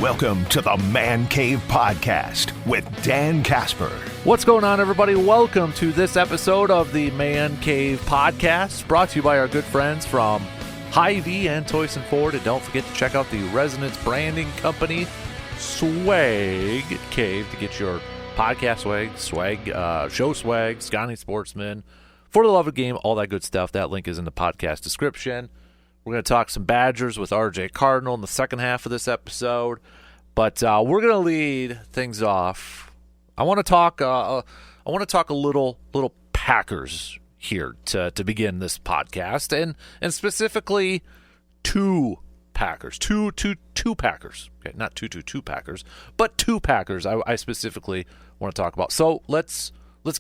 Welcome to the Man Cave Podcast with Dan Casper. What's going on, everybody? Welcome to this episode of the Man Cave Podcast, brought to you by our good friends from Hy-Vee and Toyson Ford. And don't forget to check out the Resonance Branding Company Swag Cave to get your podcast swag, show swag, Scotty Sportsman, For the Love of Game, all that good stuff. That link is in the podcast description. We're going to talk some Badgers with RJ Cardinal in the second half of this episode, but we're going to lead things off. I want to talk a little Packers here to begin this podcast, and specifically two Packers, two Packers. Okay, not two Packers, but two Packers. I specifically want to talk about. So let's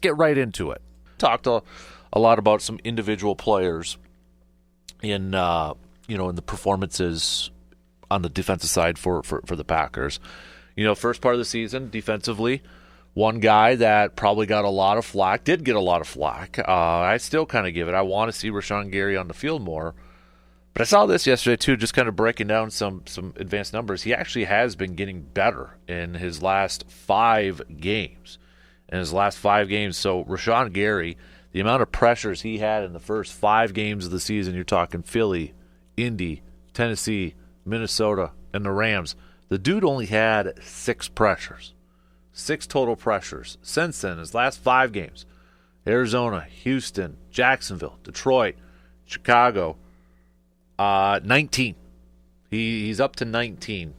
get right into it. Talked a lot about some individual players in the performances on the defensive side for the Packers. First part of the season defensively, one guy that probably got a lot of flack, did get a lot of flack. I still kind of give it. I want to see Rashawn Gary on the field more. But I saw this yesterday too, just kind of breaking down some advanced numbers. He actually has been getting better in his last 5 games. So Rashawn Gary, the amount of pressures he had in the first 5 games of the season, you're talking Philly, Indy, Tennessee, Minnesota, and the Rams. The dude only had 6 pressures. 6 total pressures. Since then, his last 5 games, Arizona, Houston, Jacksonville, Detroit, Chicago, 19. He's up to 19.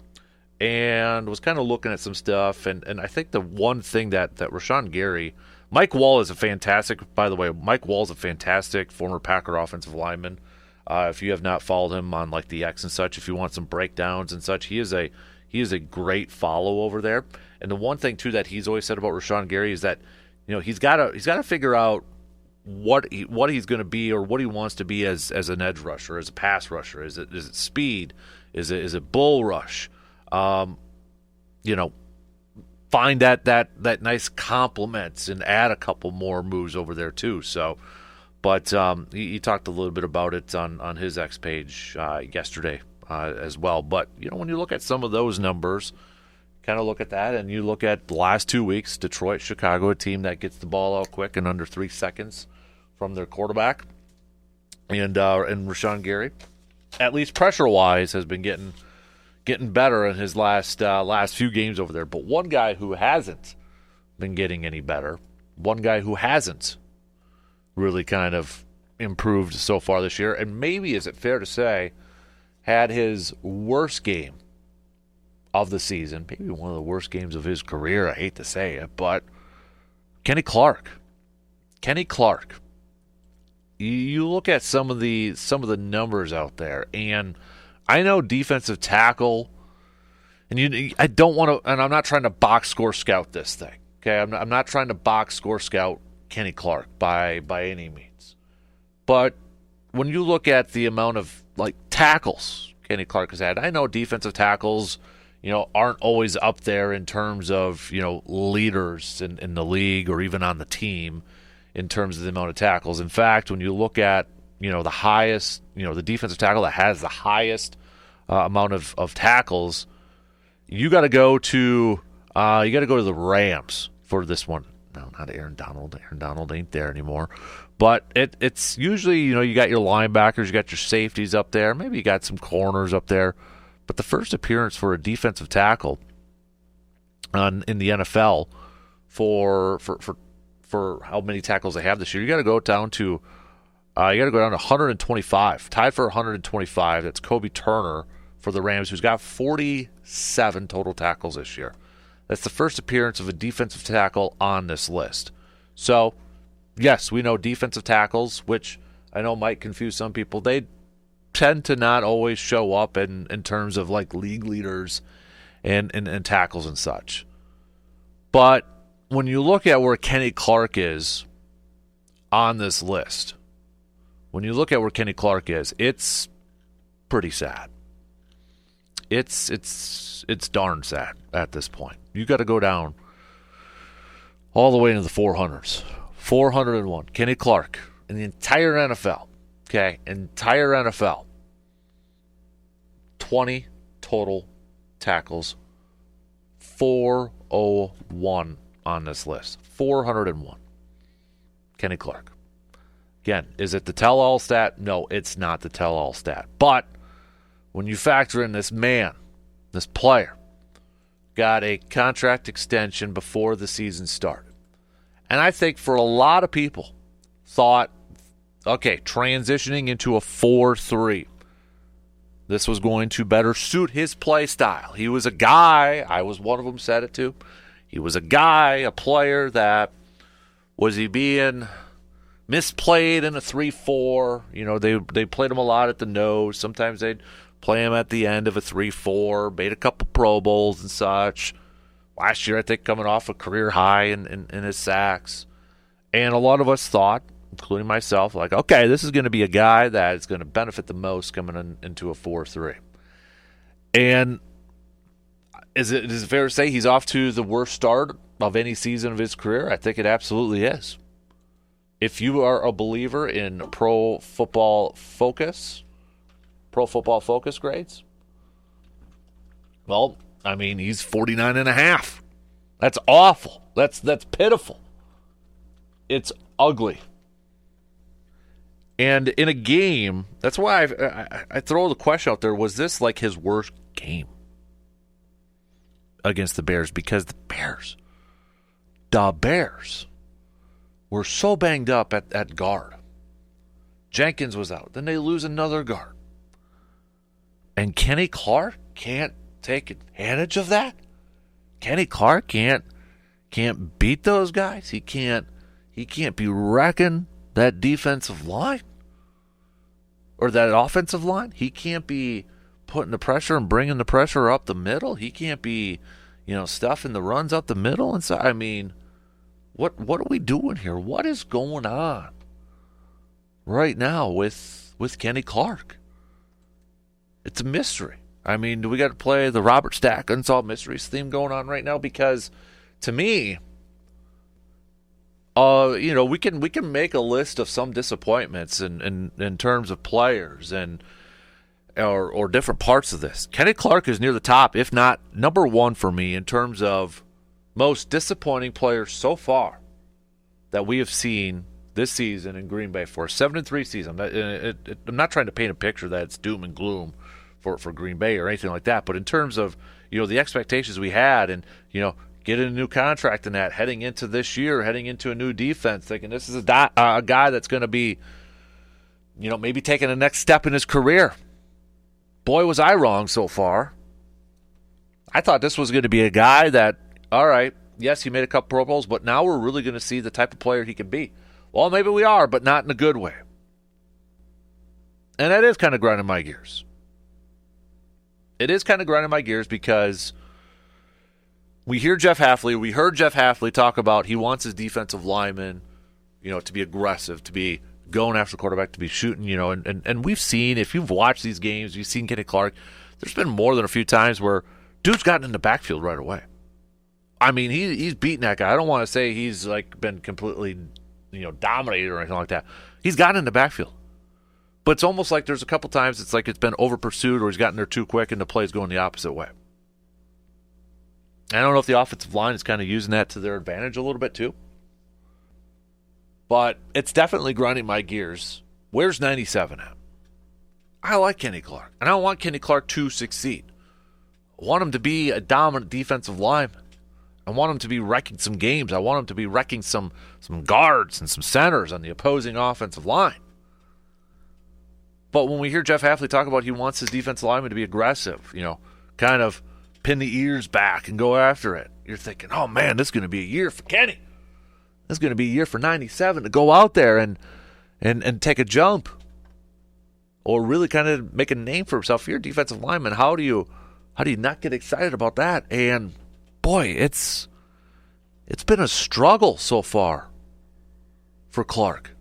And was kind of looking at some stuff. And I think the one thing that Rashawn Gary, Mike Wall is a fantastic former Packer offensive lineman. If you have not followed him on like the X and such, if you want some breakdowns and such, he is a great follow over there. And the one thing too that he's always said about Rashawn Gary is that he's got to figure out what he's going to be or what he wants to be as an edge rusher, as a pass rusher. Is it speed? Is it bull rush? Find that nice complements and add a couple more moves over there too. So, but he talked a little bit about it on his X page yesterday as well. But when you look at some of those numbers, kind of look at that, and you look at the last 2 weeks, Detroit, Chicago, a team that gets the ball out quick in under 3 seconds from their quarterback, and Rashawn Gary, at least pressure wise, has been getting better in his last few games over there. But one guy who hasn't been getting any better, one guy who hasn't really kind of improved so far this year, and maybe, is it fair to say, had his worst game of the season, maybe one of the worst games of his career, I hate to say it, but Kenny Clark. You look at some of the numbers out there, and I know defensive tackle, and I don't want to, and I'm not trying to box score scout this thing. Okay, I'm not trying to box score scout Kenny Clark by any means. But when you look at the amount of tackles Kenny Clark has had, I know defensive tackles, aren't always up there in terms of leaders in the league or even on the team in terms of the amount of tackles. In fact, when you look at the highest, the defensive tackle that has the highest amount of tackles, you got to go to the Rams for this one. No, not Aaron Donald. Aaron Donald ain't there anymore. But it's usually, you got your linebackers, you got your safeties up there, maybe you got some corners up there. But the first appearance for a defensive tackle in the NFL for how many tackles they have this year, you got to go down to 125, tied for 125. That's Kobe Turner for the Rams, who's got 47 total tackles this year. That's the first appearance of a defensive tackle on this list. So, yes, we know defensive tackles, which I know might confuse some people. They tend to not always show up in terms of league leaders and tackles and such. But when you look at where Kenny Clark is on this list, it's pretty sad. It's darn sad at this point. You got to go down all the way into the 400s. 401. Kenny Clark in the entire NFL. Okay, entire NFL. 20 total tackles 401 on this list. 401. Kenny Clark. Again, is it the tell-all stat? No, it's not the tell-all stat. But when you factor in this man, this player, got a contract extension before the season started. And I think for a lot of people thought, okay, transitioning into a 4-3, this was going to better suit his play style. He was a guy, I was one of them, said it too. He was a guy, a player that, was he being misplayed in a 3-4? You know, they played him a lot at the nose. Sometimes they'd play him at the end of a 3-4, made a couple Pro Bowls and such. Last year, I think, coming off a career high in his sacks. And a lot of us thought, including myself, like, okay, this is going to be a guy that is going to benefit the most coming into a 4-3. And is it fair to say he's off to the worst start of any season of his career? I think it absolutely is. If you are a believer in Pro Football Focus grades, well, I mean, he's 49.5. That's awful. That's pitiful. It's ugly. And in a game, that's why I throw the question out there, was this like his worst game against the Bears? Because the Bears were so banged up at guard. Jenkins was out. Then they lose another guard. And Kenny Clark can't take advantage of that? Kenny Clark can't beat those guys? He can't be wrecking that defensive line or that offensive line? He can't be putting the pressure and bringing the pressure up the middle? He can't be, stuffing the runs up the middle? And so, I mean, what are we doing here? What is going on right now with Kenny Clark? It's a mystery. I mean, do we got to play the Robert Stack Unsolved Mysteries theme going on right now? Because to me, we can make a list of some disappointments in terms of players or different parts of this. Kenny Clark is near the top, if not number one for me, in terms of most disappointing players so far that we have seen this season in Green Bay for a 7-3 season. I'm not trying to paint a picture that it's doom and gloom for Green Bay or anything like that, but in terms of the expectations we had and getting a new contract and that heading into this year, heading into a new defense, thinking this is a guy that's going to be maybe taking the next step in his career. Boy, was I wrong so far. I thought this was going to be a guy that, all right, yes, he made a couple Pro Bowls, but now we're really going to see the type of player he can be. Well, maybe we are, but not in a good way. And that is kind of grinding my gears. It is kind of grinding my gears because we heard Jeff Hafley talk about he wants his defensive linemen, to be aggressive, to be going after the quarterback, to be shooting, and we've seen, if you've watched these games, you've seen Kenny Clark, there's been more than a few times where dude's gotten in the backfield right away. I mean, he's beaten that guy. I don't want to say he's like been completely, dominated or anything like that. He's gotten in the backfield. But it's almost like there's a couple times it's like it's been over pursued or he's gotten there too quick and the play's going the opposite way. I don't know if the offensive line is kind of using that to their advantage a little bit too. But it's definitely grinding my gears. Where's 97 at? I like Kenny Clark. And I don't want Kenny Clark to succeed. I want him to be a dominant defensive lineman. I want him to be wrecking some games. I want him to be wrecking some guards and some centers on the opposing offensive line. But when we hear Jeff Hafley talk about he wants his defensive lineman to be aggressive, kind of pin the ears back and go after it, you're thinking, oh man, this is going to be a year for Kenny. This is going to be a year for 97 to go out there and take a jump or really kind of make a name for himself. If you're a defensive lineman, how do you not get excited about that? And boy, it's been a struggle so far for Clark.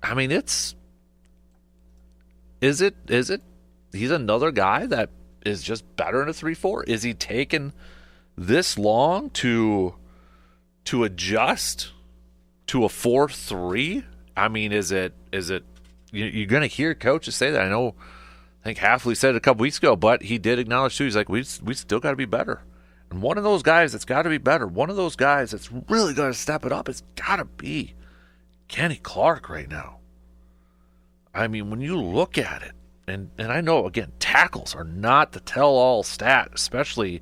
I mean, is it? He's another guy that is just better in a 3-4? Is he taking this long to adjust to a 4-3? I mean, is it? You're going to hear coaches say that. I think Hafley said it a couple weeks ago, but he did acknowledge too. He's like, we still got to be better. And one of those guys that's got to be better, one of those guys that's really going to step it up, it's got to be Kenny Clark right now. I mean, when you look at it, and I know, again, tackles are not the tell-all stat, especially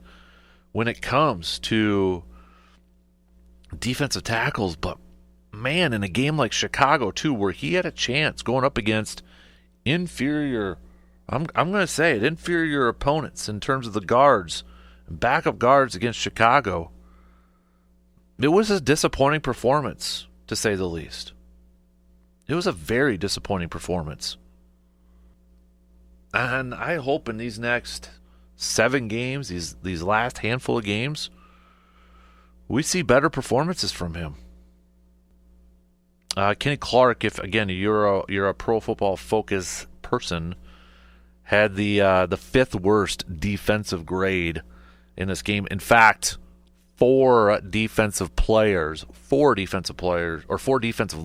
when it comes to defensive tackles, but man, in a game like Chicago, too, where he had a chance going up against inferior, I'm going to say it, inferior opponents in terms of the guards, backup guards against Chicago, it was a disappointing performance, to say the least. It was a very disappointing performance. And I hope in these next 7 games, these last handful of games, we see better performances from him. Kenny Clark, if again you're a Pro Football Focus person, had the 5th worst defensive grade in this game. In fact, 4 defensive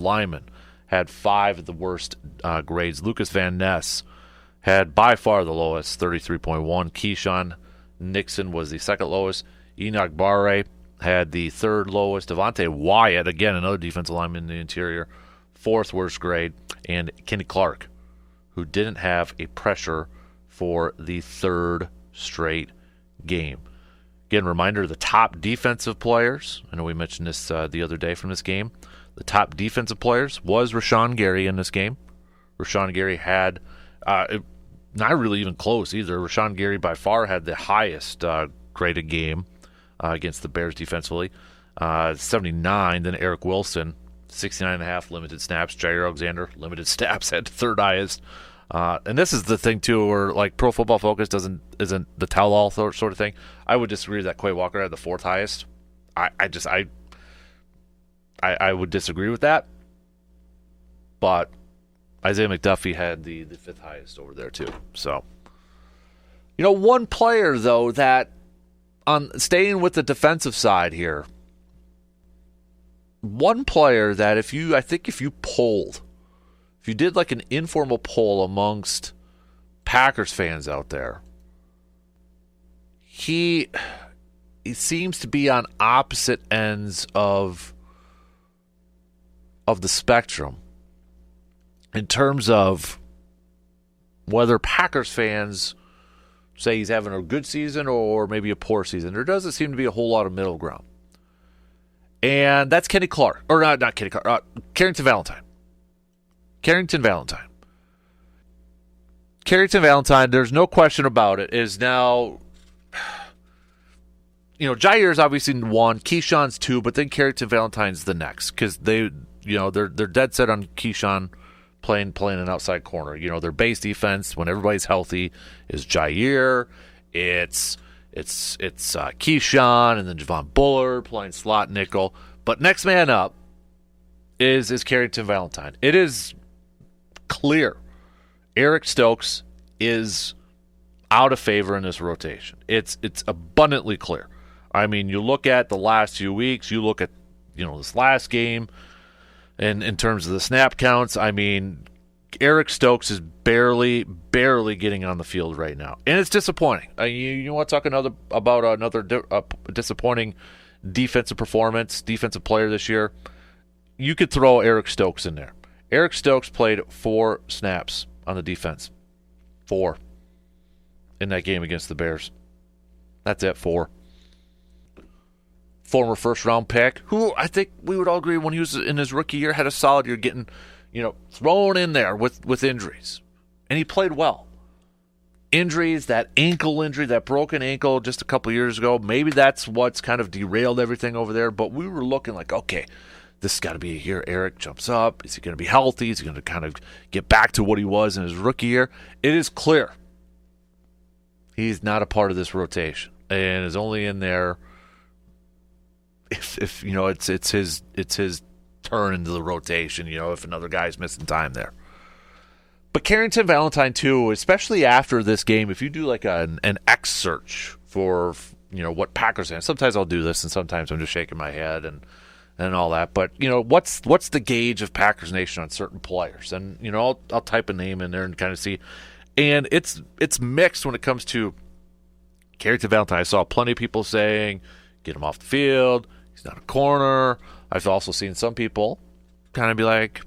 linemen had 5 of the worst grades. Lucas Van Ness had by far the lowest, 33.1. Keyshawn Nixon was the 2nd lowest. Enoch Barre had the 3rd lowest. Devontae Wyatt, again, another defensive lineman in the interior, 4th worst grade. And Kenny Clark, who didn't have a pressure for the 3rd straight game. Again, reminder, the top defensive players, I know we mentioned this the other day from this game, the top defensive players was Rashawn Gary in this game. Rashawn Gary had, not really even close either, Rashawn Gary by far had the highest graded game against the Bears defensively. 79, then Eric Wilson, 69.5 limited snaps. Jair Alexander, limited snaps, had the 3rd highest. And this is the thing too, where like Pro Football Focus isn't the tell-all sort of thing. I would disagree that Quay Walker had the 4th highest. I would disagree with that. But Isaiah McDuffie had the 5th highest over there too. So, one player though that, on staying with the defensive side here, one player that if you did like an informal poll amongst Packers fans out there, he seems to be on opposite ends of the spectrum in terms of whether Packers fans say he's having a good season or maybe a poor season. There doesn't seem to be a whole lot of middle ground. And that's Kenny Clark. Or not Kenny Clark. Carrington Valentine. Carrington Valentine, there's no question about it, is now, Jair's obviously 1, Keyshawn's 2, but then Carrington Valentine's the next, because they're dead set on Keyshawn playing an outside corner. Their base defense when everybody's healthy is Jair, it's Keyshawn, and then Javon Bullard playing slot nickel. But next man up is Carrington Valentine. It is clear Eric Stokes is out of favor in this rotation. It's abundantly clear. I mean, you look at the last few weeks, you look at this last game, and in terms of the snap counts, I mean, Eric Stokes is barely getting on the field right now, and it's disappointing. You want to talk about another disappointing defensive performance, defensive player this year? You could throw Eric Stokes in there. Eric Stokes played 4 snaps on the defense. 4 in that game against the Bears. That's it, 4. Former first-round pick, who I think we would all agree when he was in his rookie year had a solid year, getting thrown in there with injuries. And he played well. Injuries, that ankle injury, that broken ankle just a couple years ago, maybe that's what's kind of derailed everything over there. But we were looking like, okay, this has got to be a year Eric jumps up. Is he going to be healthy? Is he going to kind of get back to what he was in his rookie year? It is clear he's not a part of this rotation and is only in there if it's his turn into the rotation, if another guy's missing time there. But Carrington Valentine too, especially after this game, if you do like an X search for what Packers fans, sometimes I'll do this and sometimes I'm just shaking my head and all that. But what's the gauge of Packers Nation on certain players? And I'll type a name in there and kind of see. And it's mixed when it comes to Carrington Valentine, I saw plenty of people saying, get him off the field. He's not a corner. I've also seen some people kind of be like,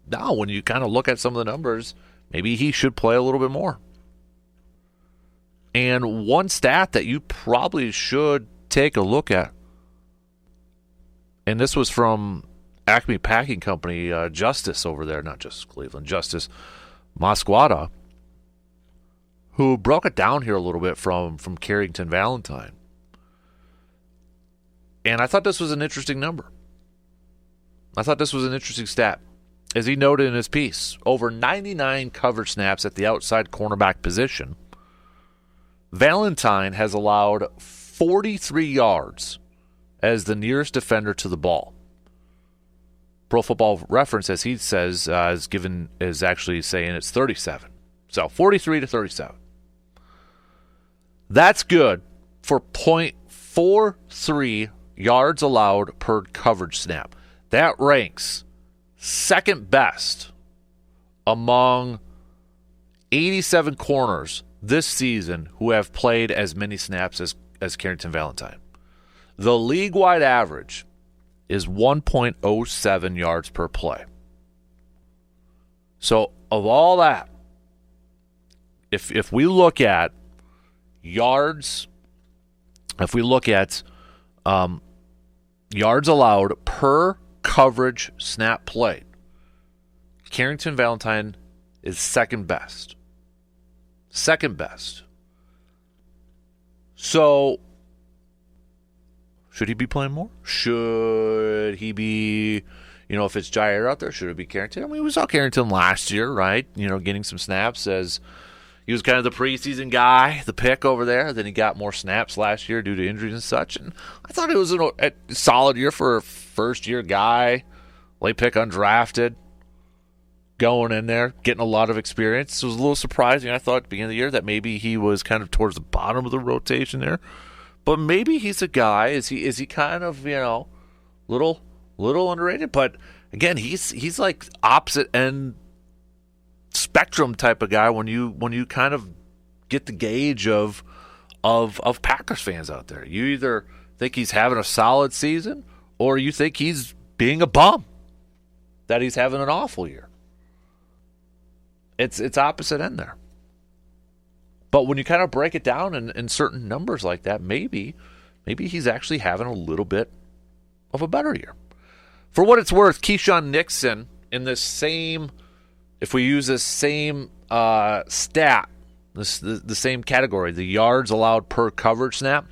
no, when you kind of look at some of the numbers, maybe he should play a little bit more. And one stat that you probably should take a look at, and this was from Acme Packing Company, Justice over there, not just Cleveland, Justice Mosqueda, who broke it down here a little bit from Carrington Valentine. And I thought this was an interesting number. I thought this was an interesting stat. As he noted in his piece, over 99 coverage snaps at the outside cornerback position, Valentine has allowed 43 yards as the nearest defender to the ball. Pro Football Reference, as he says, is actually saying it's 37. So 43 to 37. That's good for .43 yards allowed per coverage snap. That ranks second best among 87 corners this season who have played as many snaps as Carrington Valentine. The league-wide average is 1.07 yards per play. So of all that, if we look at yards, if we look at yards allowed per coverage snap played, Carrington Valentine is second best. Second best. So, should he be playing more? Should he be, if it's Jair out there, should it be Carrington? I mean, we saw Carrington last year, right? Getting some snaps as he was kind of the preseason guy, the pick over there. Then he got more snaps last year due to injuries and such. And I thought it was a solid year for a first-year guy, late pick undrafted, going in there, getting a lot of experience. It was a little surprising, I thought, at the beginning of the year that maybe he was kind of towards the bottom of the rotation there. But maybe he's a guy. Is he kind of, little underrated? But again, he's like opposite end spectrum type of guy when you kind of get the gauge of Packers fans out there. You either think he's having a solid season or you think he's being a bum, that he's having an awful year. It's opposite end there. But when you kind of break it down in certain numbers like that, maybe he's actually having a little bit of a better year. For what it's worth, Keyshawn Nixon in this same, if we use this same stat, the same category, the yards allowed per coverage snap,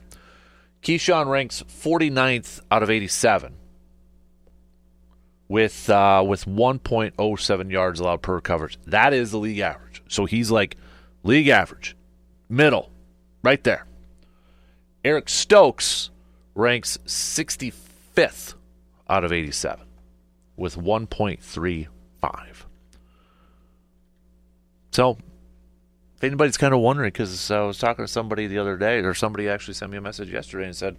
Keyshawn ranks 49th out of 87 with 1.07 yards allowed per coverage. That is the league average. So he's like league average, middle, right there. Eric Stokes ranks 65th out of 87 with 1.35. So, if anybody's kind of wondering, because I was talking to somebody the other day, or somebody actually sent me a message yesterday and said,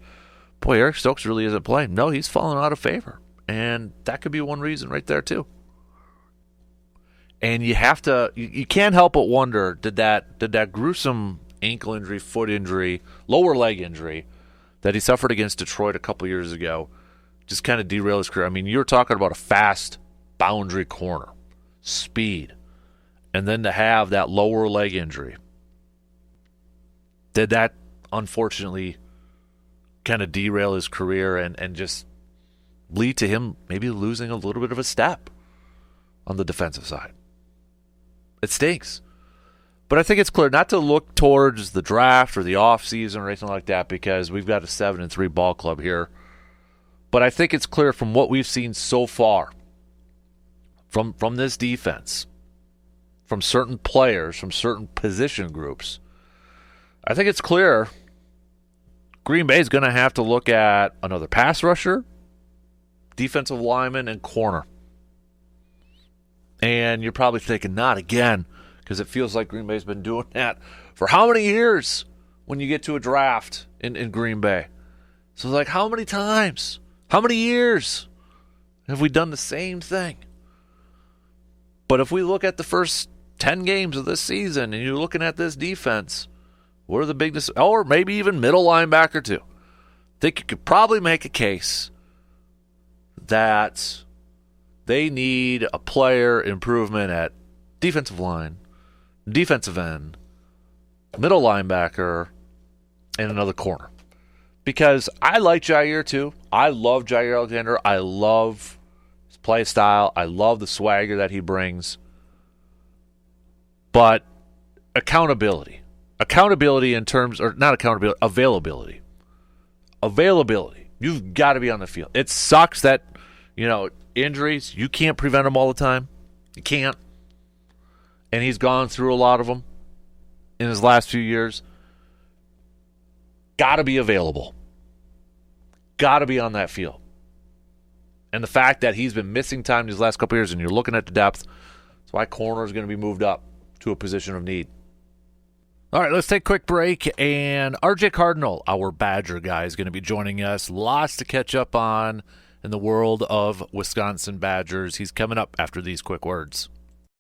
boy, Eric Stokes really isn't playing. No, he's fallen out of favor. And that could be one reason right there, too. And you can't help but wonder, did that gruesome ankle injury, foot injury, lower leg injury that he suffered against Detroit a couple years ago just kind of derail his career? I mean, you're talking about a fast boundary corner, speed, and then to have that lower leg injury. Did that unfortunately kind of derail his career and just lead to him maybe losing a little bit of a step on the defensive side? It stinks. But I think it's clear not to look towards the draft or the offseason or anything like that, because we've got a 7-3 ball club here. But I think it's clear from what we've seen so far from this defense, from certain players, from certain position groups, I think it's clear Green Bay is going to have to look at another pass rusher, defensive lineman, and corner. And you're probably thinking, not again, because it feels like Green Bay's been doing that for how many years when you get to a draft in Green Bay? So it's like, how many times? How many years have we done the same thing? But if we look at the first 10 games of this season and you're looking at this defense, What are the big or maybe even middle linebacker too. I think you could probably make a case that they need a player improvement at defensive line, defensive end, middle linebacker, and another corner. Because I like Jair too. I love Jair Alexander. I love his play style. I love the swagger that he brings. But accountability in terms, or not accountability, availability. You've got to be on the field. It sucks that, injuries, you can't prevent them all the time. You can't. And he's gone through a lot of them in his last few years. Got to be available. Got to be on that field. And the fact that he's been missing time these last couple of years, and you're looking at the depth, that's why corner is going to be moved up to a position of need. All right, let's take a quick break, and RJ Cardinal, our Badger guy, is going to be joining us. Lots to catch up on in the world of Wisconsin Badgers. He's coming up after these quick words.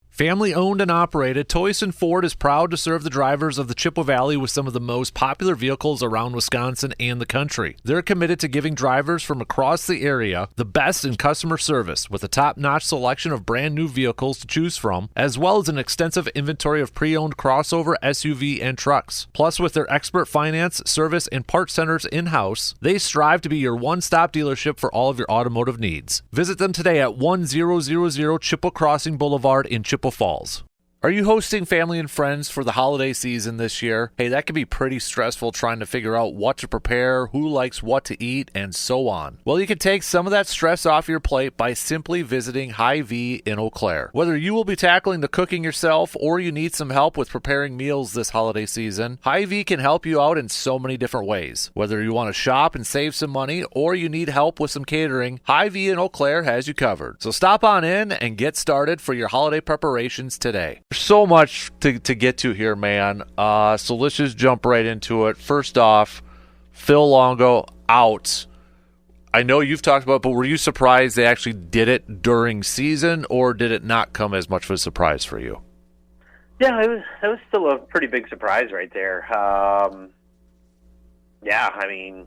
Family owned and operated, Toyson Ford is proud to serve the drivers of the Chippewa Valley with some of the most popular vehicles around Wisconsin and the country. They're committed to giving drivers from across the area the best in customer service with a top-notch selection of brand new vehicles to choose from, as well as an extensive inventory of pre-owned crossover, SUV, and trucks. Plus, with their expert finance, service, and parts centers in-house, they strive to be your one-stop dealership for all of your automotive needs. Visit them today at 1000 Chippewa Crossing Boulevard in Chippewa Falls. Are you hosting family and friends for the holiday season this year? Hey, that can be pretty stressful trying to figure out what to prepare, who likes what to eat, and so on. Well, you can take some of that stress off your plate by simply visiting Hy-Vee in Eau Claire. Whether you will be tackling the cooking yourself or you need some help with preparing meals this holiday season, Hy-Vee can help you out in so many different ways. Whether you want to shop and save some money or you need help with some catering, Hy-Vee in Eau Claire has you covered. So stop on in and get started for your holiday preparations today. There's so much to get to here, man. So let's just jump right into it. First off, Phil Longo out. I know you've talked about it, but were you surprised they actually did it during season, or did it not come as much of a surprise for you? Yeah, it was still a pretty big surprise right there. Yeah, I mean,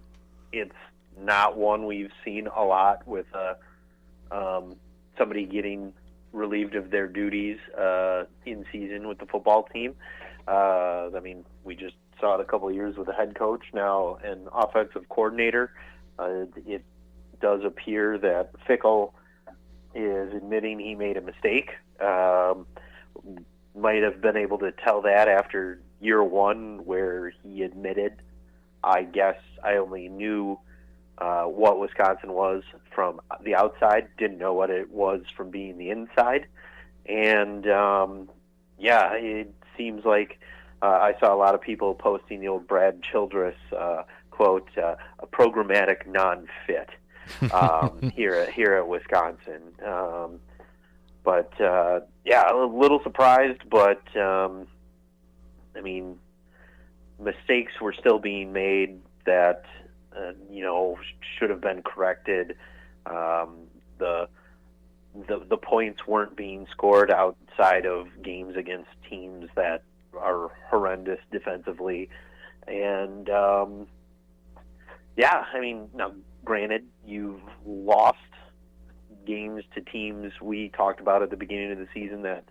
it's not one we've seen a lot with somebody getting relieved of their duties in season with the football team. I mean, we just saw it a couple of years with a head coach, now an offensive coordinator. It does appear that Fickle is admitting he made a mistake. Might have been able to tell that after year one, where he admitted, I guess I only knew what Wisconsin was from the outside, didn't know what it was from being the inside. And, yeah, it seems like I saw a lot of people posting the old Brad Childress quote, a programmatic non-fit here at Wisconsin. But, yeah, a little surprised, but, I mean, mistakes were still being made that should have been corrected. The points weren't being scored outside of games against teams that are horrendous defensively. And, yeah, I mean, now, granted, you've lost games to teams we talked about at the beginning of the season that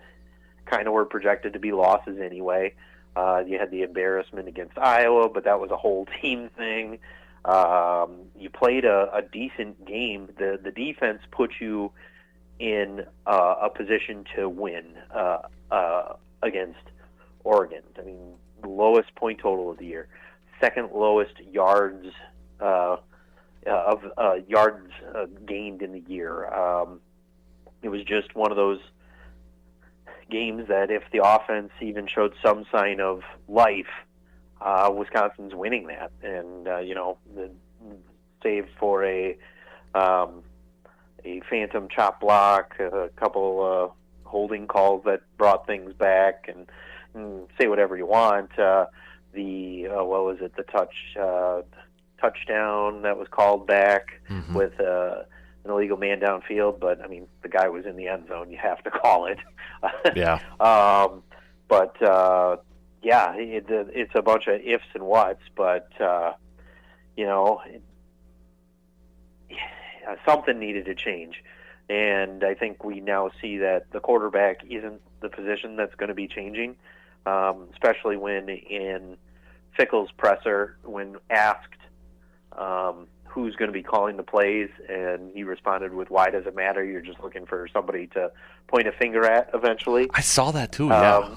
kind of were projected to be losses anyway. You had the embarrassment against Iowa, but that was a whole team thing. You played a decent game. The defense put you in a position to win against Oregon. I mean, the lowest point total of the year, second lowest yards gained in the year. It was just one of those games that if the offense even showed some sign of life, Wisconsin's winning that. And save for a phantom chop block, a couple holding calls that brought things back, and say whatever you want. What was it? The touchdown that was called back with an illegal man downfield, but I mean, the guy was in the end zone. You have to call it. Yeah. But yeah, it's a bunch of ifs and whats, but something needed to change. And I think we now see that the quarterback isn't the position that's going to be changing, especially when in Fickell's presser, when asked who's going to be calling the plays, and he responded with, "Why does it matter? You're just looking for somebody to point a finger at eventually." I saw that too, yeah.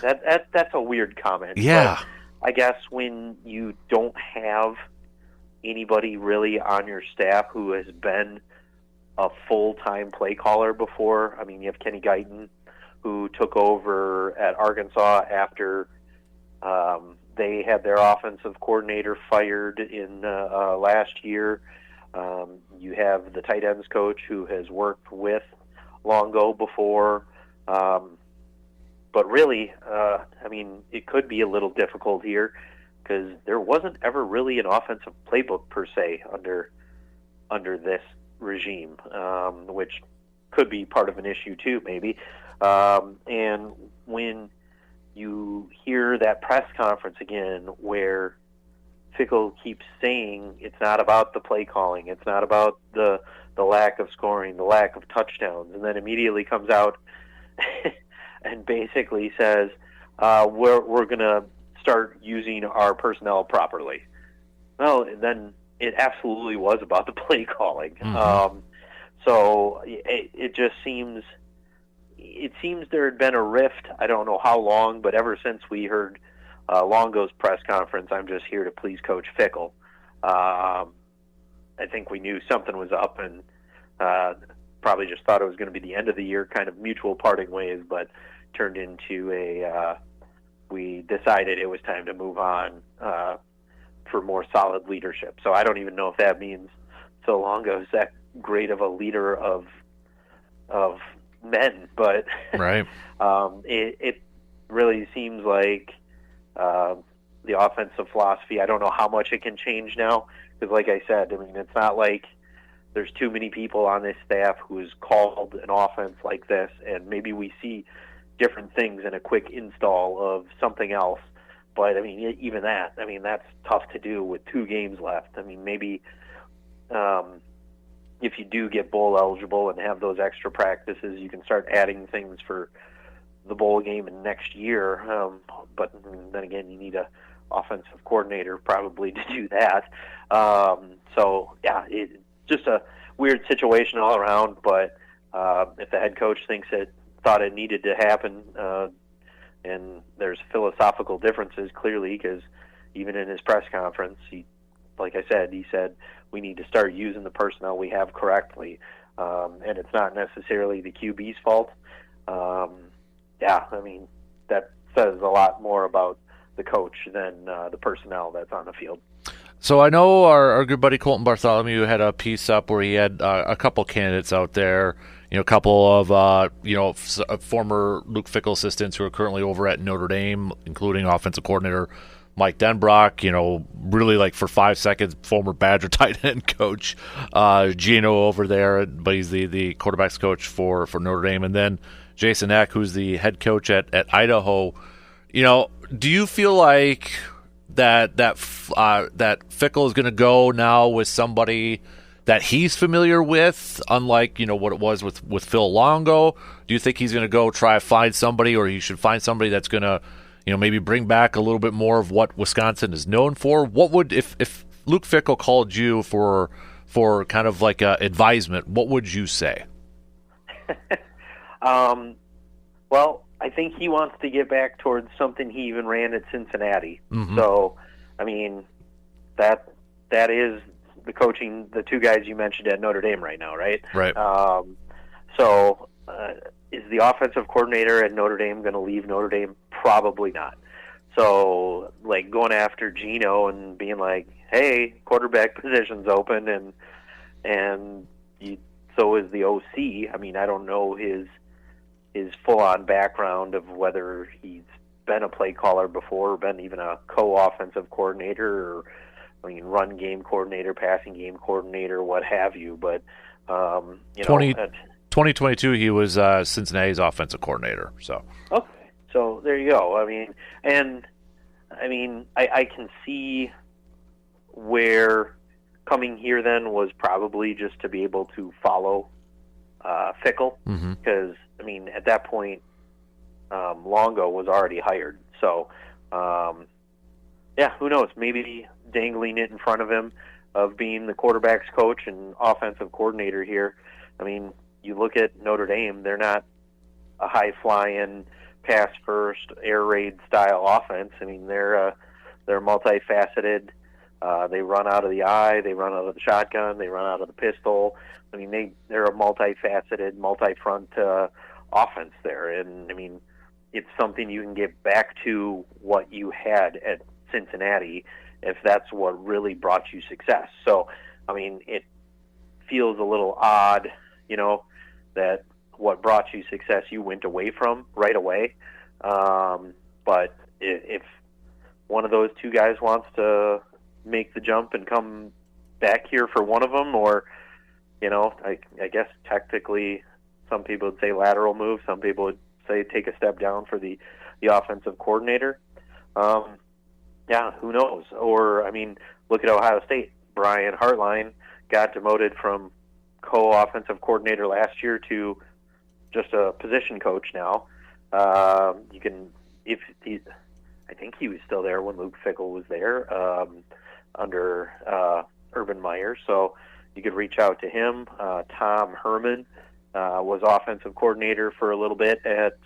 That's a weird comment. Yeah. But I guess when you don't have anybody really on your staff who has been a full-time play caller before, I mean, you have Kenny Guyton, who took over at Arkansas after they had their offensive coordinator fired in last year. You have the tight ends coach who has worked with Longo before. But really, I mean, it could be a little difficult here because there wasn't ever really an offensive playbook per se under this regime, which could be part of an issue too, maybe. And when you hear that press conference again where Fickell keeps saying it's not about the play calling, it's not about the lack of scoring, the lack of touchdowns, and then immediately comes out and basically says, we're going to start using our personnel properly. Well, then it absolutely was about the play calling. Mm-hmm. So it just seems there had been a rift. I don't know how long, but ever since we heard Longo's press conference, I'm just here to please Coach Fickell. I think we knew something was up, and probably just thought it was going to be the end of the year, kind of mutual parting ways, but turned into we decided it was time to move on for more solid leadership. So I don't even know if that means Phil Longo is that great of a leader of men, but right. It really seems like the offensive philosophy, I don't know how much it can change now, because like I said, I mean, it's not like there's too many people on this staff who's called an offense like this, and maybe we see different things in a quick install of something else. But, I mean, even that, I mean, that's tough to do with 2 games left. I mean, maybe if you do get bowl eligible and have those extra practices, you can start adding things for the bowl game in next year. But then again, you need a offensive coordinator probably to do that. So, yeah, it's just a weird situation all around. But if the head coach thought it needed to happen, and there's philosophical differences clearly, because even in his press conference, he said we need to start using the personnel we have correctly, and it's not necessarily the QB's fault. I mean, that says a lot more about the coach than the personnel that's on the field. So I know our good buddy Colton Bartholomew had a piece up where he had a couple candidates out there, a couple of former Luke Fickell assistants who are currently over at Notre Dame, including offensive coordinator Mike Denbrock, really like for 5 seconds, former Badger tight end coach Gino over there, but he's the quarterback's coach for Notre Dame, and then Jason Eck, who's the head coach at Idaho. Do you feel like that Fickell is going to go now with somebody that he's familiar with, unlike what it was with Phil Longo? Do you think he's going to go try to find somebody, or he should find somebody that's going to maybe bring back a little bit more of what Wisconsin is known for? What would if Luke Fickell called you for kind of like a advisement, what would you say? Well, I think he wants to get back towards something he even ran at Cincinnati. Mm-hmm. So, I mean, that is the coaching, the 2 guys you mentioned at Notre Dame right now, right? Right. Is the offensive coordinator at Notre Dame going to leave Notre Dame? Probably not. So, like, going after Gino and being like, hey, quarterback position's open, so is the OC. I mean, I don't know his full-on background of whether he's been a play caller before, or been even a co-offensive coordinator, or run game coordinator, passing game coordinator, what have you. But 2022, he was Cincinnati's offensive coordinator. So okay, So there you go. I can see where coming here then was probably just to be able to follow Fickle, because at that point Longo was already hired. So who knows? Maybe dangling it in front of him of being the quarterback's coach and offensive coordinator here. You look at Notre Dame; they're not a high-flying, pass-first, air raid style offense. They're multifaceted. They run out of the eye, they run out of the shotgun, they run out of the pistol. They're a multifaceted, multi-front offense there, and it's something you can get back to what you had at Cincinnati if that's what really brought you success. So, it feels a little odd, that what brought you success you went away from right away. But if one of those two guys wants to make the jump and come back here for one of them, or, I guess technically some people would say lateral move, some people would say take a step down for the offensive coordinator. Who knows? Or, look at Ohio State. Brian Hartline got demoted from co-offensive coordinator last year to just a position coach now. I think he was still there when Luke Fickell was there under Urban Meyer, so you could reach out to him. Tom Herman was offensive coordinator for a little bit at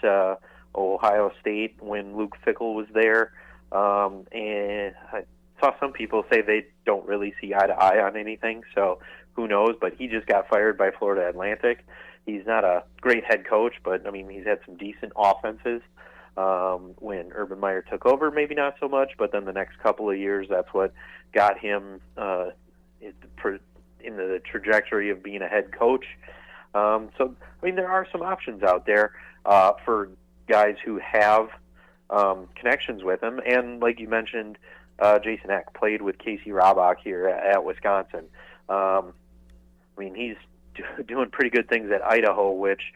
Ohio State when Luke Fickell was there, and I saw some people say they don't really see eye to eye on anything, so who knows, but he just got fired by Florida Atlantic. He's not a great head coach, but he's had some decent offenses when Urban Meyer took over. Maybe not so much, but then the next couple of years, that's what got him in the trajectory of being a head coach. There are some options out there for guys who have connections with him. And like you mentioned, Jason Eck played with Casey Robach here at Wisconsin. He's doing pretty good things at Idaho, which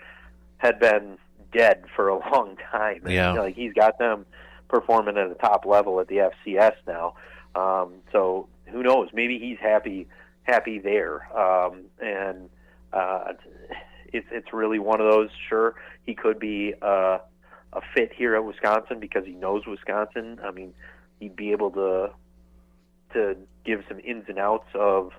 had been dead for a long time. And, he's got them performing at a top level at the FCS now. So who knows? Maybe he's happy there. It's really one of those. Sure, he could be a fit here at Wisconsin because he knows Wisconsin. He'd be able to give some ins and outs of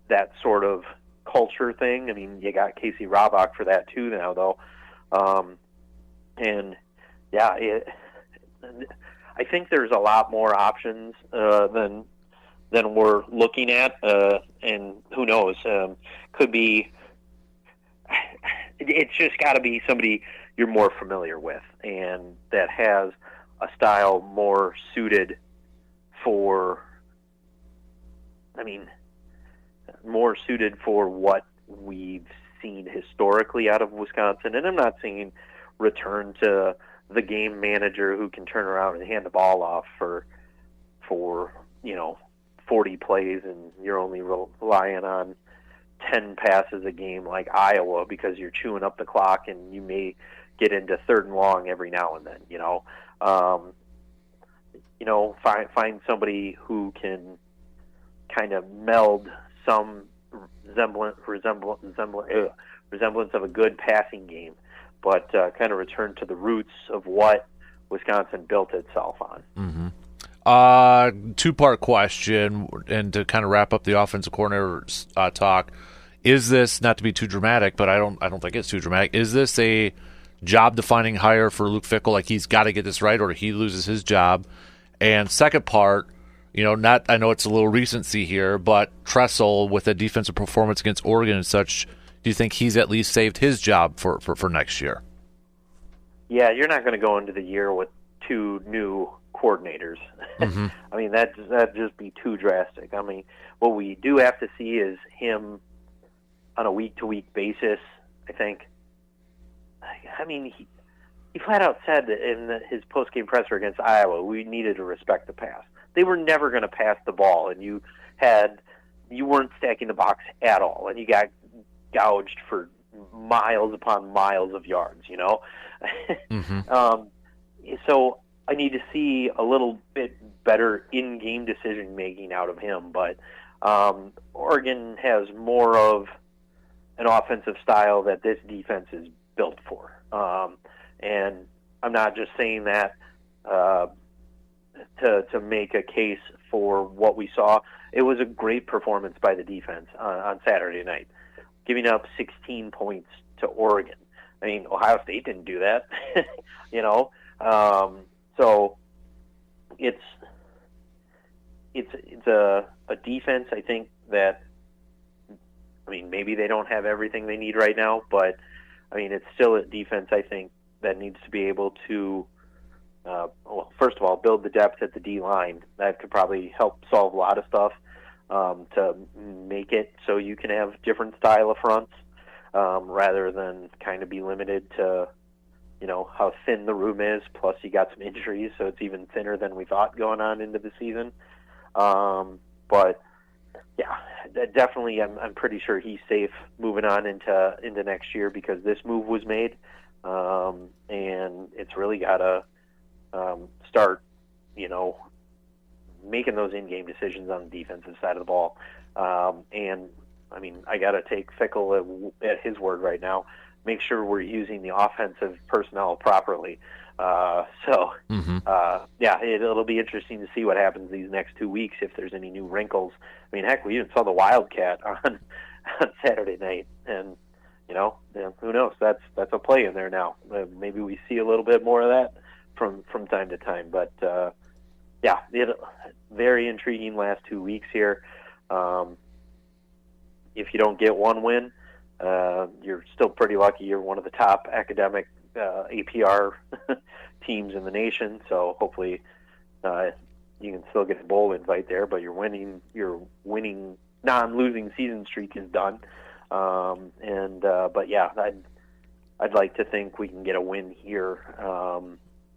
that sort of culture thing. You got Casey Robach for that too now, though. I think there's a lot more options than we're looking at, and who knows? Could be. It's just got to be somebody you're more familiar with, and that has a style more suited for. More suited for what we've seen historically out of Wisconsin. And I'm not saying return to the game manager who can turn around and hand the ball off for 40 plays and you're only relying on 10 passes a game like Iowa because you're chewing up the clock and you may get into third and long every now and then, find somebody who can kind of meld some resemblance of a good passing game, but kind of return to the roots of what Wisconsin built itself on. Mm-hmm. Two-part question, and to kind of wrap up the offensive coordinator talk, is this, not to be too dramatic, but I don't think it's too dramatic, is this a job-defining hire for Luke Fickell, like he's got to get this right or he loses his job? And second part, I know it's a little recency here, but Tressel with a defensive performance against Oregon and such, do you think he's at least saved his job for next year? Yeah, you're not going to go into the year with two new coordinators. Mm-hmm. That'd just be too drastic. What we do have to see is him on a week-to-week basis, I think. He flat out said in his post-game presser against Iowa, we needed to respect the pass. They were never going to pass the ball, and you weren't stacking the box at all, and you got gouged for miles upon miles of yards, So I need to see a little bit better in-game decision-making out of him. But Oregon has more of an offensive style that this defense is built for. And I'm not just saying that to make a case for what we saw. It was a great performance by the defense on Saturday night, giving up 16 points to Oregon. I mean, Ohio State didn't do that, So it's a defense, I think, that, I mean, maybe they don't have everything they need right now, but, I mean, it's still a defense, I think, that needs to be able to, first of all, build the depth at the D-line. That could probably help solve a lot of stuff to make it so you can have different style of fronts rather than kind of be limited to, how thin the room is, plus you got some injuries, so it's even thinner than we thought going on into the season. But, yeah, definitely I'm pretty sure he's safe moving on into next year because this move was made, and it's really got to start, making those in-game decisions on the defensive side of the ball. And, I mean, I got to take Fickle at his word right now. Make sure we're using the offensive personnel properly. It'll be interesting to see what happens these next 2 weeks if there's any new wrinkles. I mean, heck, we even saw the Wildcat on Saturday night, and who knows? That's a play in there now. Maybe we see a little bit more of that from time to time. But very intriguing last 2 weeks here. If you don't get one win, you're still pretty lucky. You're one of the top academic APR teams in the nation, so hopefully you can still get a bowl invite there. But your winning non-losing season streak is done. But yeah, I'd like to think we can get a win here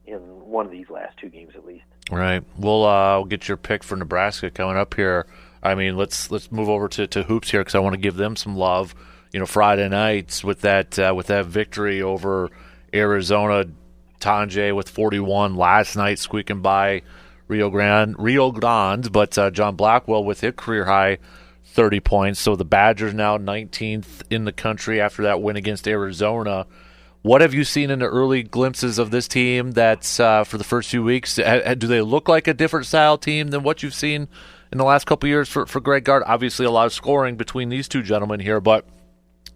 in one of these last 2 games at least. Right. We'll get your pick for Nebraska coming up here. I mean, let's move over to hoops here because I want to give them some love. Friday nights with that victory over Arizona, Tanjay with 41 last night, squeaking by Rio Grande, but John Blackwell with his career high 30 points. So the Badgers now 19th in the country after that win against Arizona. What have you seen in the early glimpses of this team that's for the first few weeks? Do they look like a different style team than what you've seen in the last couple of years for Greg Gard? Obviously a lot of scoring between these two gentlemen here, but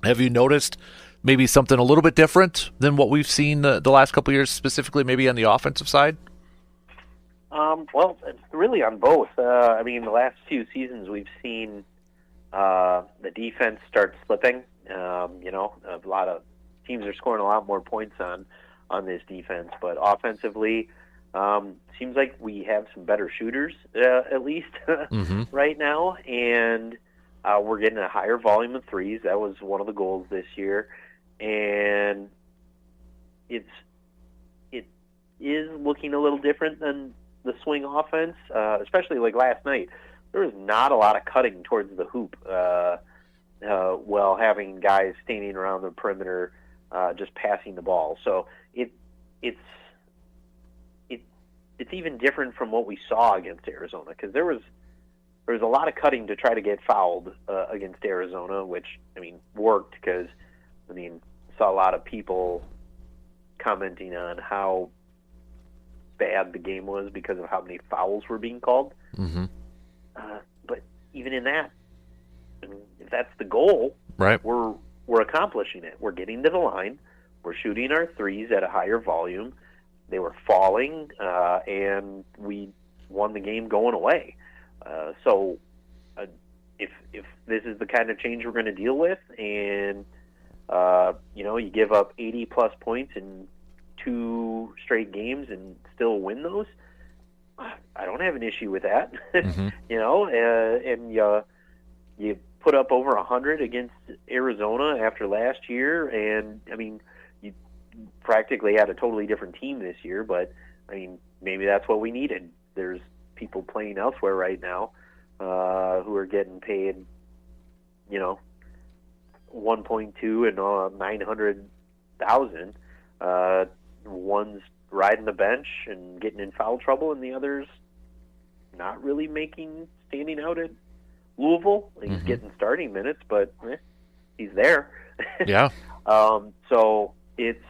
have you noticed maybe something a little bit different than what we've seen the last couple of years, specifically maybe on the offensive side? Well, really on both. I mean, the last few seasons we've seen the defense start slipping. A lot of teams are scoring a lot more points on this defense, but offensively, seems like we have some better shooters at least right now, and we're getting a higher volume of threes. That was one of the goals this year, and it is looking a little different than the swing offense, especially like last night. There was not a lot of cutting towards the hoop while having guys standing around the perimeter just passing the ball. So it's even different from what we saw against Arizona, because there was a lot of cutting to try to get fouled against Arizona, which, I mean, worked because, saw a lot of people commenting on how bad the game was because of how many fouls were being called. Mm-hmm. But even in that, if that's the goal, right, we're accomplishing it. We're getting to the line. We're shooting our threes at a higher volume. They were falling, and we won the game going away. So if this is the kind of change we're going to deal with, and you give up 80-plus points in 2 straight games and still win those, I don't have an issue with that. Mm-hmm. And you put up over 100 against Arizona after last year, and you practically had a totally different team this year, but maybe that's what we needed. There's people playing elsewhere right now who are getting paid, 1.2 and 900,000. One's riding the bench and getting in foul trouble, and the other's not really standing out at Louisville. He's getting starting minutes, but he's there. Yeah. So it's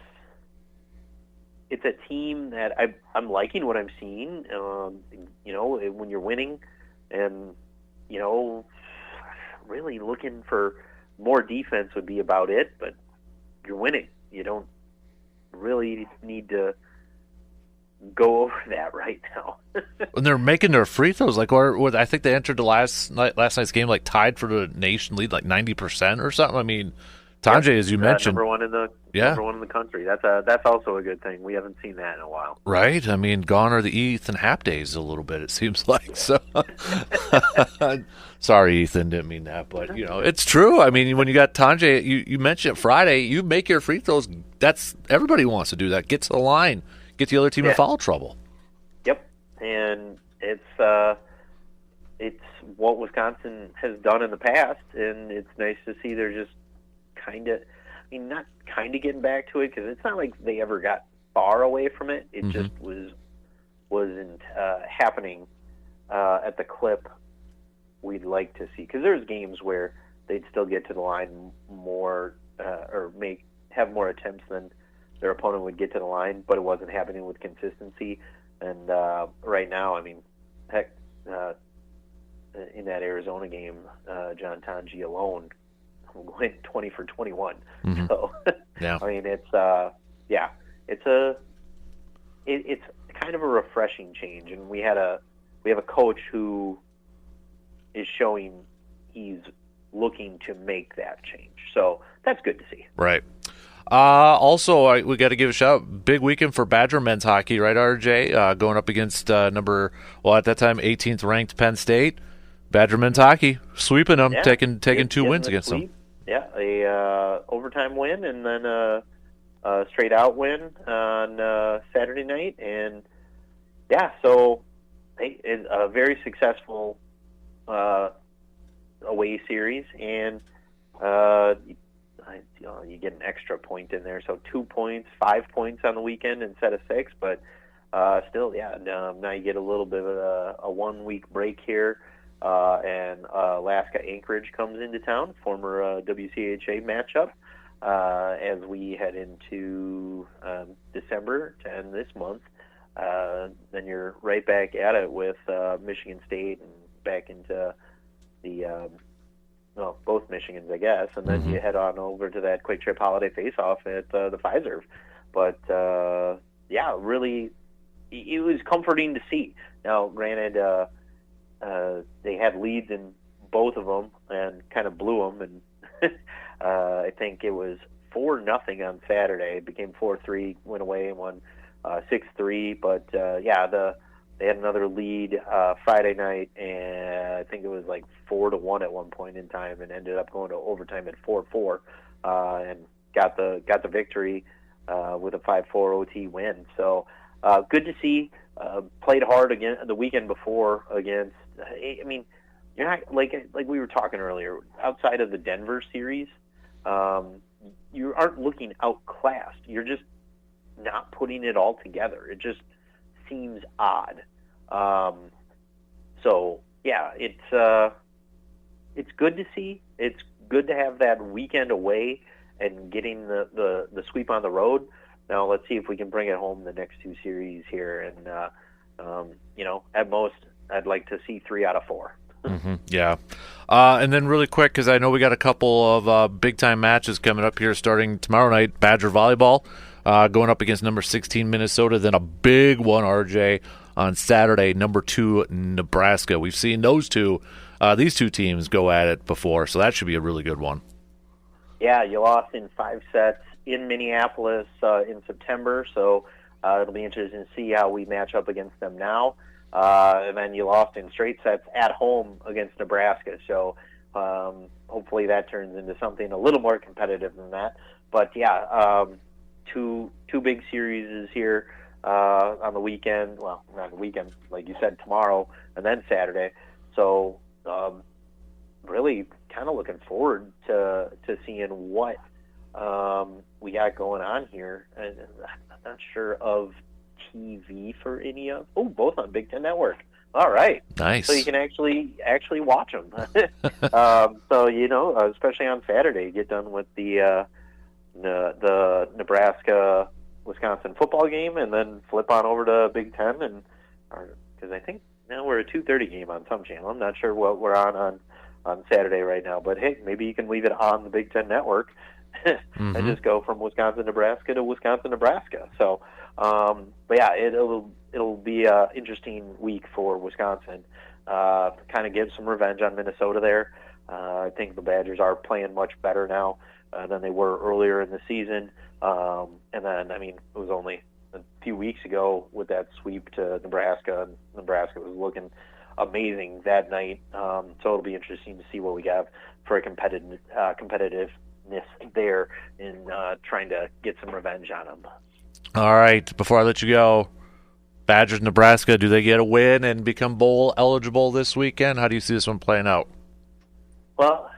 a team that I'm liking what I'm seeing. When you're winning, and really looking for more defense would be about it. But you're winning. You don't really need to go over that right now. And they're making their free throws or I think they entered the last night's game tied for the nation lead 90% or something. I mean, Tanjay, as you mentioned, number one in the country. That's also a good thing. We haven't seen that in a while. Right? I mean, gone are the Ethan Happ days a little bit, it seems like. So, sorry, Ethan, didn't mean that, but it's true. I mean, when you got Tanjay, you mentioned it Friday, you make your free throws. That's everybody wants to do that. Get to the line, get the other team in foul trouble. Yep, and it's what Wisconsin has done in the past, and it's nice to see they're just not getting back to it, because it's not like they ever got far away from it. It just wasn't happening at the clip we'd like to see. Because there's games where they'd still get to the line more or have more attempts than their opponent would get to the line, but it wasn't happening with consistency. And right now, I mean, heck, in that Arizona game, John Tanji alone went 20 for 21. So, yeah. I mean, it's kind of a refreshing change, and we have a coach who is showing he's looking to make that change. So that's good to see. Right. Also, we got to give a shout out. Big weekend for Badger men's hockey, right, RJ? Going up against at that time, 18th ranked Penn State. Badger men's hockey, sweeping them, taking 2 wins against them. Yeah, a overtime win, and then a straight out win on Saturday night, and so it's a very successful away series, and you get an extra point in there, so 2 points, 5 points on the weekend instead of 6, but still, now you get a little bit of a 1 week break here. And Alaska Anchorage comes into town, former WCHA matchup, as we head into December to end this month. Then you're right back at it with Michigan State and back into the both Michigans, I guess, and then you head on over to that Quick Trip Holiday Face-Off at the Pfizer. But really, it was comforting to see. Now, granted, they had leads in both of them and kind of blew them, and I think it was 4-0 on Saturday. It became 4-3, went away and won 6-3. But they had another lead Friday night, and I think it was 4-1 at one point in time, and ended up going to overtime at 4-4, and got the victory with a 5-4 OT win. So good to see. Played hard again the weekend before against. I mean, you're not like we were talking earlier. Outside of the Denver series, you aren't looking outclassed. You're just not putting it all together. It just seems odd. It's good to see. It's good to have that weekend away and getting the sweep on the road. Now let's see if we can bring it home the next 2 series here, and at most I'd like to see 3 out of 4. Yeah. And then really quick, because I know we got a couple of big-time matches coming up here starting tomorrow night. Badger volleyball going up against number 16 Minnesota, then a big one, RJ, on Saturday, number 2 Nebraska. We've seen these two teams go at it before, so that should be a really good one. Yeah, you lost in 5 sets in Minneapolis in September, so it'll be interesting to see how we match up against them now. And then you lost in straight sets at home against Nebraska. So hopefully that turns into something a little more competitive than that. But two big series here on the weekend. Well, not the weekend, like you said, tomorrow and then Saturday. So really kind of looking forward to seeing what we got going on here. And I'm not sure of TV for any of. Oh, both on Big Ten Network. All right, nice. So you can actually watch them. So especially on Saturday, get done with the Nebraska-Wisconsin football game, and then flip on over to Big Ten, because I think now we're a 2:30 game on some channel. I'm not sure what we're on Saturday right now, but hey, maybe you can leave it on the Big Ten Network and just go from Wisconsin, Nebraska to Wisconsin, Nebraska. So, but yeah, it'll be an interesting week for Wisconsin. Kind of get some revenge on Minnesota there. I think the Badgers are playing much better now than they were earlier in the season. And then, it was only a few weeks ago with that sweep to Nebraska, and Nebraska was looking amazing that night. So it'll be interesting to see what we have for a competitiveness there in trying to get some revenge on them. All right, before I let you go, Badgers, Nebraska, do they get a win and become bowl eligible this weekend? How do you see this one playing out? Well,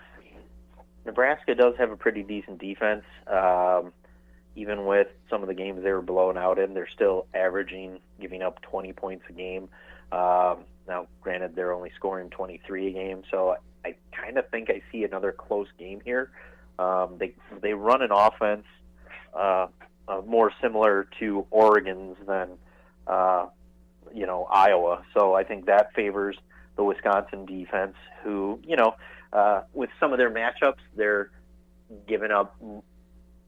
Nebraska does have a pretty decent defense. Even with some of the games they were blown out in, they're still giving up 20 points a game. Now, granted, they're only scoring 23 a game, so I kind of think I see another close game here. They run an offense more similar to Oregon's than Iowa, so I think that favors the Wisconsin defense, who with some of their matchups they're giving up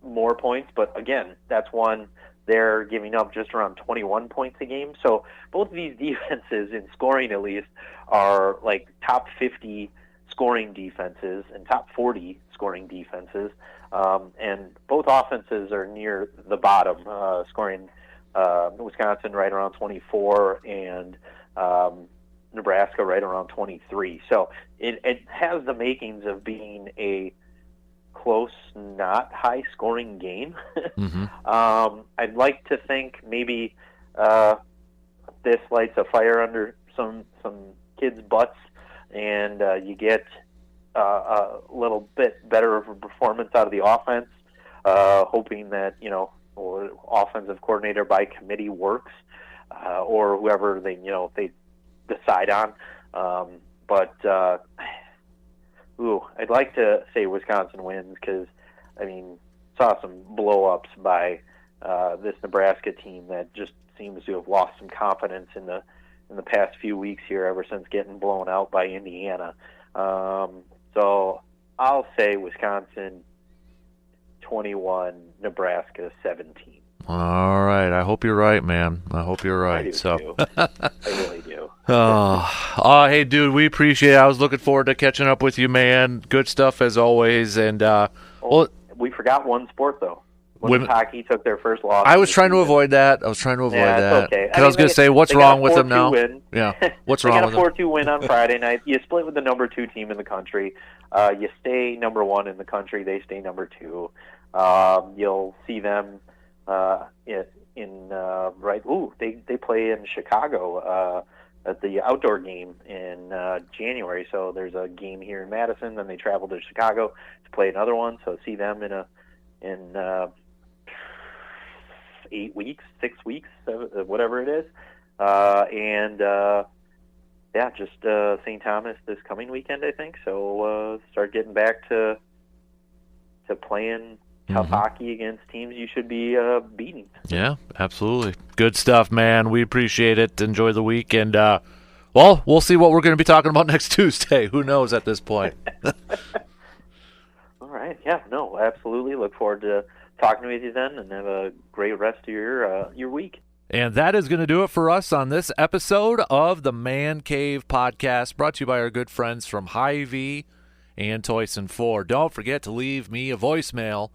more points, but again, that's one they're giving up just around 21 points a game. So both of these defenses, in scoring at least, are like top 50 scoring defenses and top 40 scoring defenses. And both offenses are near the bottom, scoring Wisconsin right around 24 and Nebraska right around 23. So it has the makings of being a close, not high-scoring game. I'd like to think maybe this lights a fire under some kids' butts, and you get a little bit better of a performance out of the offense, hoping that or offensive coordinator by committee works, or whoever they decide on. I'd like to say Wisconsin wins because, saw some blow-ups by this Nebraska team that just seems to have lost some confidence in the past few weeks here ever since getting blown out by Indiana. So I'll say Wisconsin 21, Nebraska 17. All right. I hope you're right, man. I hope you're right. I do too. I really do. Hey, dude, we appreciate it. I was looking forward to catching up with you, man. Good stuff as always. And we forgot one sport though. Women's hockey took their first loss. I was trying to avoid that. Because okay. I was going to say, what's wrong with them now? Win. Yeah. What's wrong with them? They got a 4-2 win on Friday night. You split with the number 2 team in the country. You stay number 1 in the country. They stay number 2. You'll see them they play in Chicago at the outdoor game in January. So there's a game here in Madison. Then they travel to Chicago to play another one. So see them in 8 weeks, 6 weeks, whatever it is. Just St. Thomas this coming weekend, I think. So start getting back to playing tough hockey against teams you should be beating. Yeah, absolutely. Good stuff, man. We appreciate it. Enjoy the week. And, we'll see what we're going to be talking about next Tuesday. Who knows at this point? All right. Yeah, no, absolutely. Look forward to talking with you then, and have a great rest of your week. And that is going to do it for us on this episode of the Man Cave Podcast, brought to you by our good friends from Hy-Vee and Toyson Ford. Don't forget to leave me a voicemail.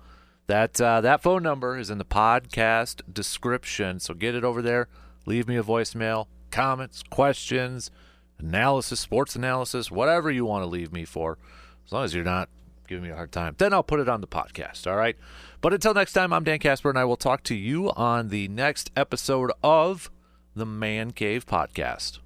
That phone number is in the podcast description, so get it over there. Leave me a voicemail, comments, questions, analysis, sports analysis, whatever you want to leave me for, as long as you're not giving me a hard time. Then I'll put it on the podcast, all right? But until next time, I'm Dan Casper, and I will talk to you on the next episode of the Man Cave Podcast.